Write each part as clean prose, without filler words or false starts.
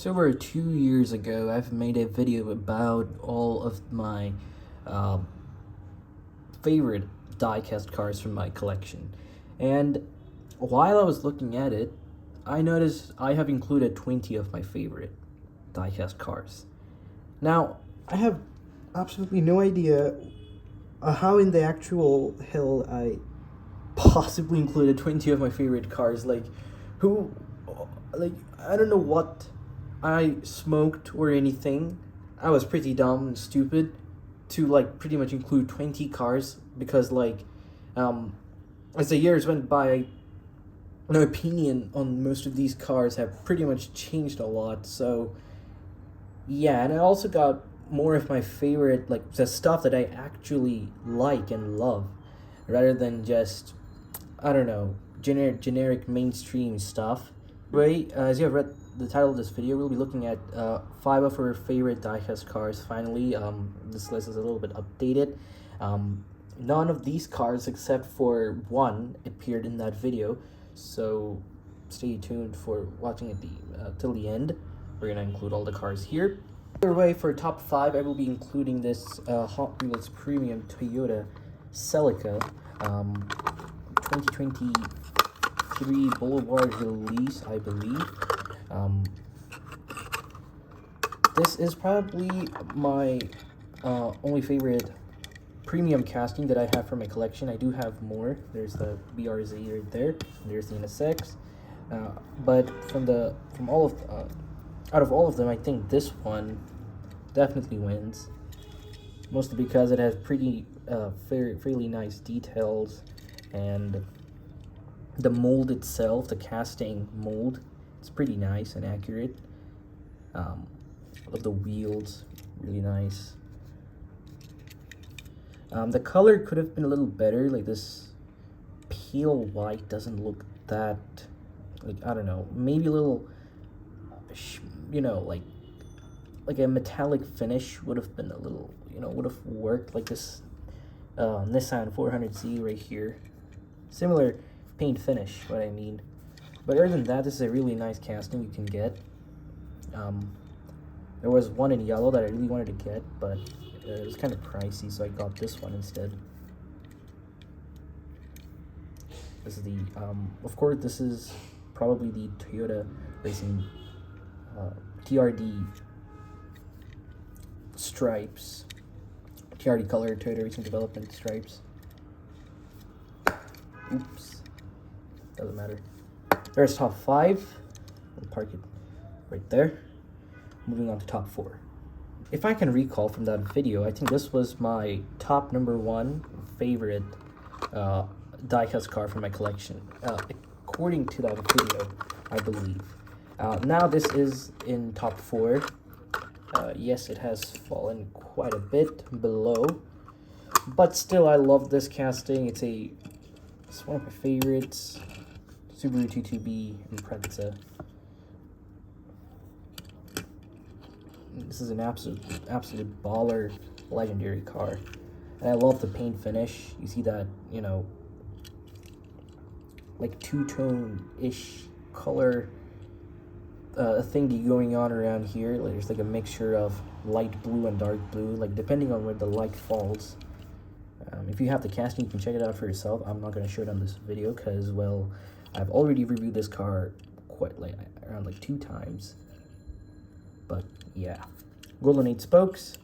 Just over 2 years ago, I've made a video about all of my favorite die-cast cars from my collection. And while I was looking at it, I noticed I have included 20 of my favorite die-cast cars. Now, I have absolutely no idea how in the actual hell I possibly included 20 of my favorite cars. I don't know what I smoked or anything. I was pretty dumb and stupid to pretty much include 20 cars because as the years went by, my opinion on most of these cars have pretty much changed a lot. So yeah, and I also got more of my favorite, the stuff that I actually like and love, rather than just, I don't know, generic mainstream stuff. As you have read the title of this video, we'll be looking at 5 of our favorite die-cast cars. Finally, this list is a little bit updated. None of these cars, except for one, appeared in that video, so stay tuned for watching it till the end. We're gonna include all the cars here. Either way, for top 5, I will be including this Hot Wheels Premium Toyota Celica 2023 Boulevard release, I believe. This is probably my only favorite premium casting that I have for my collection. I do have more. There's the BRZ right there. There's the NSX. But out of all of them, I think this one definitely wins. Mostly because it has pretty fairly nice details, and the mold itself, the casting mold, it's pretty nice and accurate. Of the wheels, really nice. The color could have been a little better. This pale white doesn't look that, I don't know, maybe a little, like a metallic finish would have been a little, would have worked. Like this Nissan 400Z right here, similar paint finish, what I mean. But other than that, this is a really nice casting you can get. There was one in yellow that I really wanted to get, but it was kind of pricey, so I got this one instead. This is the, of course, this is probably the Toyota Racing TRD stripes. TRD color, Toyota Racing Development stripes. Oops. Doesn't matter. There's top 5. We'll park it right there. Moving on to top 4. If I can recall from that video, I think this was my top #1 favorite die-cast car from my collection. According to that video, I believe. Now this is in top 4. Yes, it has fallen quite a bit below, but still I love this casting. It's one of my favorites. Subaru 22B Impreza. This is an absolute baller, legendary car. And I love the paint finish. You see that, like two-tone-ish color thingy going on around here. There's a mixture of light blue and dark blue, depending on where the light falls. If you have the casting, you can check it out for yourself. I'm not going to show it on this video because, well, I've already reviewed this car around 2 times. But yeah, golden 8 spokes.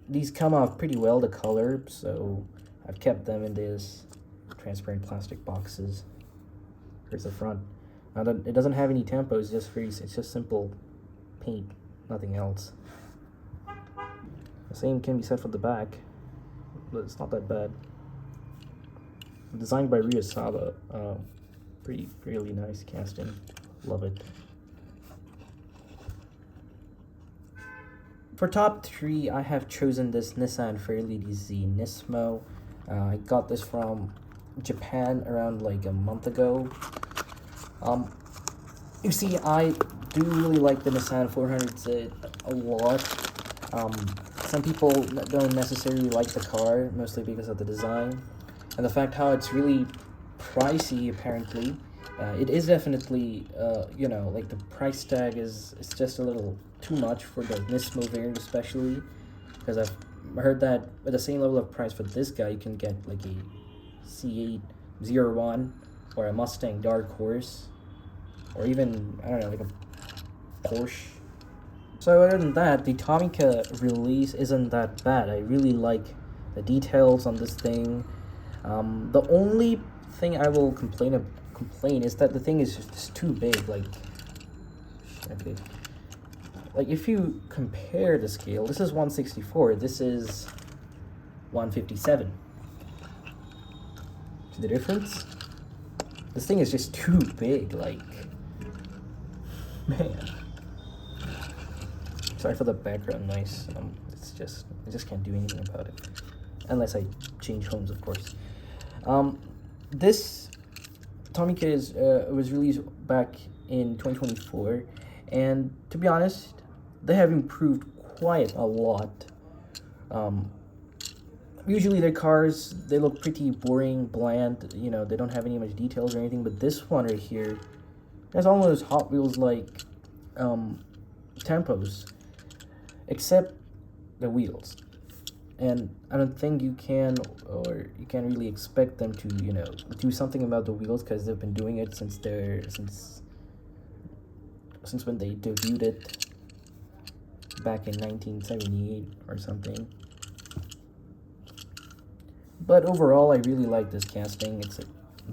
These come off pretty well, the color, so I've kept them in these transparent plastic boxes. Here's the front. Now it doesn't have any tempos, it's just simple paint, nothing else. The same can be said for the back, but it's not that bad. Designed by Ryo Saba. Really nice casting. Love it. For top 3, I have chosen this Nissan Fairlady Z Nismo. I got this from Japan around a month ago. You see, I do really like the Nissan 400Z a lot. Some people don't necessarily like the car, mostly because of the design and the fact how it's really pricey apparently, It is definitely, you know, like the price tag is just a little too much for the Nismo variant, especially because I've heard that at the same level of price for this guy, you can get like a C801 or a Mustang Dark Horse, or even, I don't know, like a Porsche. So other than that, the Tomica release isn't that bad. I really like the details on this thing. The only thing I will complain is that the thing is just too big. Like, okay, like if you compare the scale, this is 164. This is 157. See the difference? This thing is just too big. Like, man. Sorry for the background noise. It's just I just can't do anything about it unless I change homes, of course. This Tomica was released back in 2024, and to be honest, they have improved quite a lot. Usually their cars, they look pretty boring, bland, you know, they don't have any much details or anything, but this one right here has almost Hot Wheels like tempos, except the wheels. And I don't think you can really expect them to, you know, do something about the wheels, because they've been doing it since when they debuted it back in 1978 or something. But overall, I really like this casting. It's a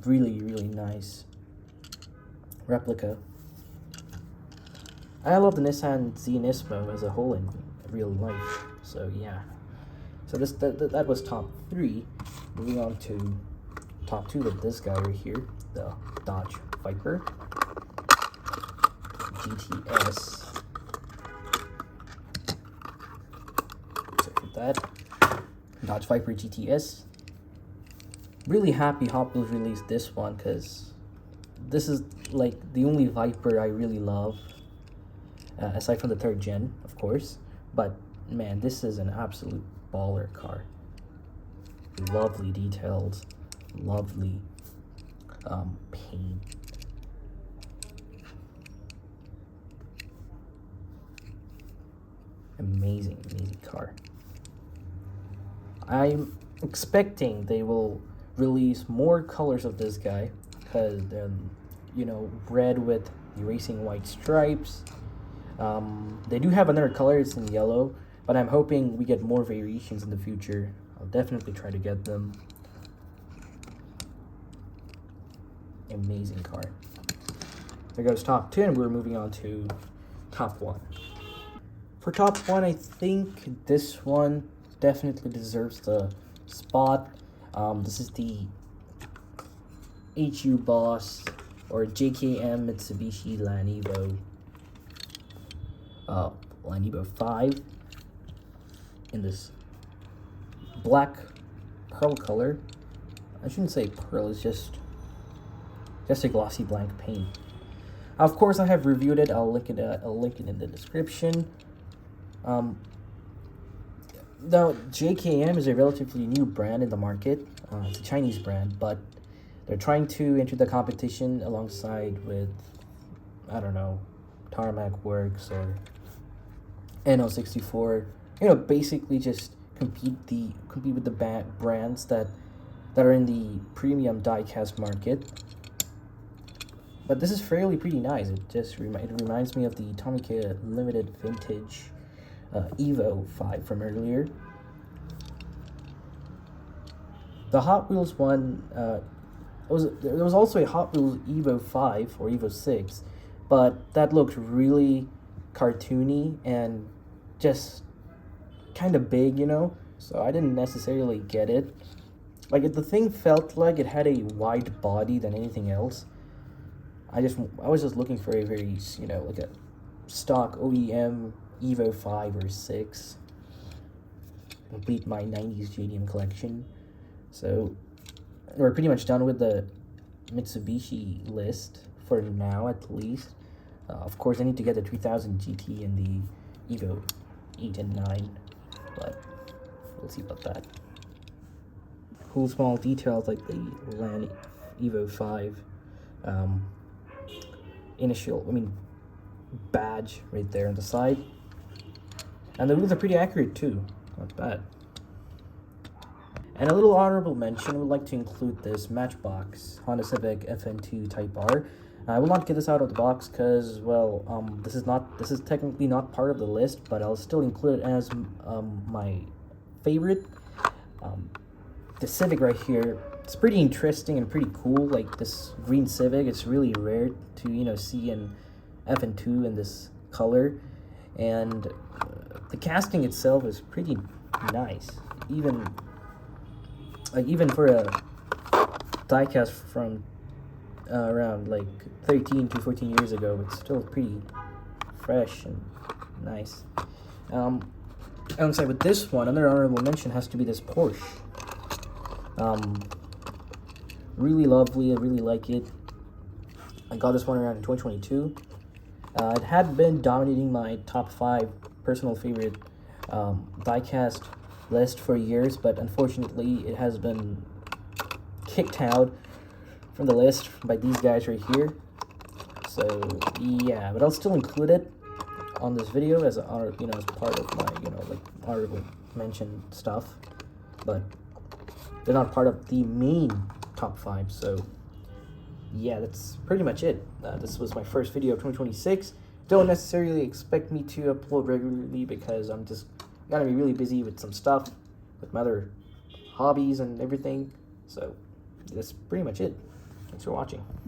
really, really nice replica. I love the Nissan Z Nismo as a whole in real life. So yeah. So that was top 3. Moving on to top 2 with this guy right here, the Dodge Viper GTS. So for that, Dodge Viper GTS. Really happy Hot Wheels released this one, because this is like the only Viper I really love, aside from the 3rd gen, of course. But man, this is an absolute baller car. Lovely details, lovely paint. Amazing car. I'm expecting they will release more colors of this guy, because you know, red with the racing white stripes. They do have another color, it's in yellow, but I'm hoping we get more variations in the future. I'll definitely try to get them. Amazing car. There goes top 2, and we're moving on to top 1. For top 1, I think this one definitely deserves the spot. This is the HU Boss, or JKM Mitsubishi Land Evo 5 in this black pearl color. I shouldn't say pearl, it's just a glossy blank paint. Of course, I have reviewed it. I'll link it in the description. Now, JKM is a relatively new brand in the market. It's a Chinese brand, but they're trying to enter the competition alongside with, I don't know, Tarmac Works or NO64. You know, basically just compete with the brands that are in the premium diecast market. But this is fairly pretty nice. It just reminds me of the Tomica Limited Vintage Evo 5 from earlier. The Hot Wheels one, there was also a Hot Wheels Evo 5 or Evo 6, but that looked really cartoony and just kind of big, you know, so I didn't necessarily get it. Like, the thing felt like it had a wide body than anything else. I was just looking for a very, you know, like a stock OEM Evo 5 or 6 to complete my 90s JDM collection. So we're pretty much done with the Mitsubishi list for now, at least. Of course, I need to get the 3000 GT and the Evo 8 and 9, but we'll see about that. Cool small details like the Land Evo 5 um, badge right there on the side. And the wheels are pretty accurate too, not bad. And a little honorable mention, I would like to include this Matchbox Honda Civic FN2 Type R. I will not get this out of the box because, well, this is technically not part of the list, but I'll still include it as my favorite. The Civic right here, it's pretty interesting and pretty cool. Like this green Civic, it's really rare to see an FN2 in this color, and the casting itself is pretty nice. Even for a diecast from around like 13 to 14 years ago, it's still pretty fresh and nice. Alongside with this one, another honorable mention has to be this Porsche. Really lovely. I really like it. I got this one around in 2022. It had been dominating my top 5 personal favorite diecast list for years, but unfortunately it has been kicked out from the list by these guys right here. So yeah, but I'll still include it on this video as as part of my like honorable mention stuff, but they're not part of the main top 5. So yeah, that's pretty much it. This was my first video of 2026. Don't necessarily expect me to upload regularly because I'm just gonna be really busy with some stuff, with my other hobbies and everything. So that's pretty much it. Thanks for watching.